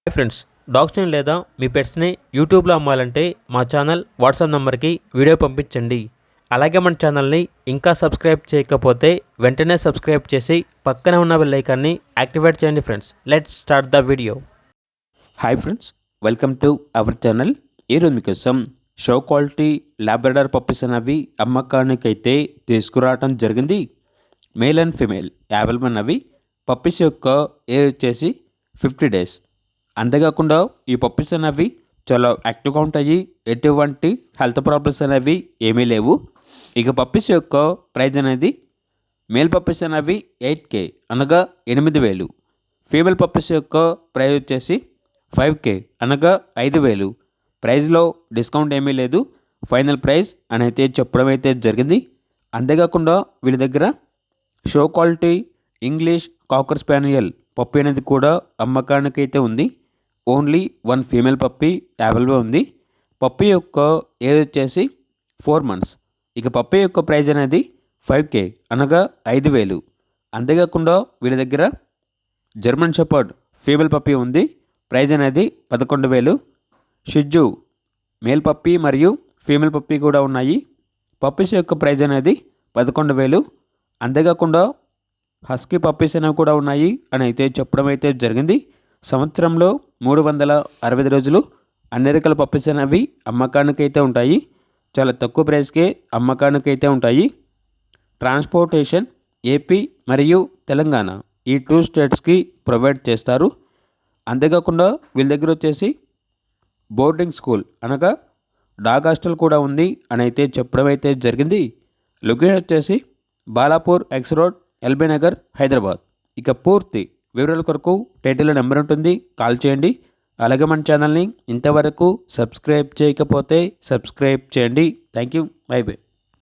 Hi friends, డాగ్స్ని లేదా మీ పెట్స్ని యూట్యూబ్లో అమ్మాలంటే మా ఛానల్ వాట్సాప్ నెంబర్కి వీడియో పంపించండి. అలాగే మన ఛానల్ని ఇంకా సబ్స్క్రైబ్ చేయకపోతే వెంటనే సబ్స్క్రైబ్ చేసి పక్కనే ఉన్న బెల్ ఐకాన్ని యాక్టివేట్ చేయండి. Friends, let's start the video. Hi friends, welcome to our channel. ఈరోజు మీకోసం షో క్వాలిటీ లాబ్రడార్ పప్పీస్ అనేవి అమ్మకానికైతే తీసుకురావడం జరిగింది. మేల్ అండ్ ఫీమేల్ అవైలబుల్ ఉన్నవి. పప్పీస్ యొక్క ఏజ్ వచ్చేసి 50 days. అంతేకాకుండా ఈ పప్పీస్ అనేవి చాలా యాక్టివ్గా ఉంటాయి. ఎటువంటి హెల్త్ ప్రాబ్లమ్స్ అనేవి ఏమీ లేవు. ఇక పప్పీస్ యొక్క ప్రైజ్ అనేది మేల్ పప్పీస్ అనేవి 8K అనగా 8,000. ఫీమేల్ పప్పీస్ యొక్క ప్రైజ్ వచ్చేసి 5K అనగా 5,000. ప్రైజ్లో డిస్కౌంట్ ఏమీ లేదు. ఫైనల్ ప్రైస్ అని అయితే చెప్పడం అయితే జరిగింది. అంతేకాకుండా వీళ్ళ దగ్గర show quality English cocker spaniel puppy అనేది కూడా అమ్మకానికి అయితే ఉంది. ఓన్లీ 1 ఫీమేల్ పప్పీ అవైలబుల్ ఉంది. పప్పీ యొక్క ఏజ్ వచ్చేసి 4 months. ఇక పప్పీ యొక్క ప్రైజ్ అనేది 5K అనగా 5,000. అంతేకాకుండా వీళ్ళ దగ్గర జర్మన్ షెపర్డ్ ఫీమేల్ పప్పీ ఉంది. ప్రైజ్ అనేది 11,000. షిజ్జు మేల్ పప్పీ మరియు ఫీమేల్ పప్పీ కూడా ఉన్నాయి. పప్పీస్ యొక్క ప్రైజ్ అనేది 11,000. అంతేకాకుండా హస్కీ పప్పీస్ అనేవి కూడా ఉన్నాయి అని అయితే చెప్పడం అయితే జరిగింది. సంవత్సరంలో 365 రోజులు అన్ని రకాల పప్పీస్ అనేవి అమ్మకానికైతే ఉంటాయి. చాలా తక్కువ ప్రైస్కే అమ్మకానికైతే ఉంటాయి. ట్రాన్స్పోర్టేషన్ ఏపీ మరియు తెలంగాణ ఈ 2 స్టేట్స్కి ప్రొవైడ్ చేస్తారు. అంతేకాకుండా వీళ్ళ దగ్గర వచ్చేసి బోర్డింగ్ స్కూల్ అనగా డాగ్ హాస్టల్ కూడా ఉంది అని అయితే చెప్పడం అయితే జరిగింది. లొకేషన్ వచ్చేసి Balapur X road, LB Nagar, Hyderabad. ఇక పూర్తి వివరాల కొరకు టైటిల్లో నెంబర్ ఉంటుంది, కాల్ చేయండి. అలాగే మన ఛానల్ని ఇంతవరకు సబ్స్క్రైబ్ చేయకపోతే సబ్స్క్రైబ్ చేయండి. Thank you. By by.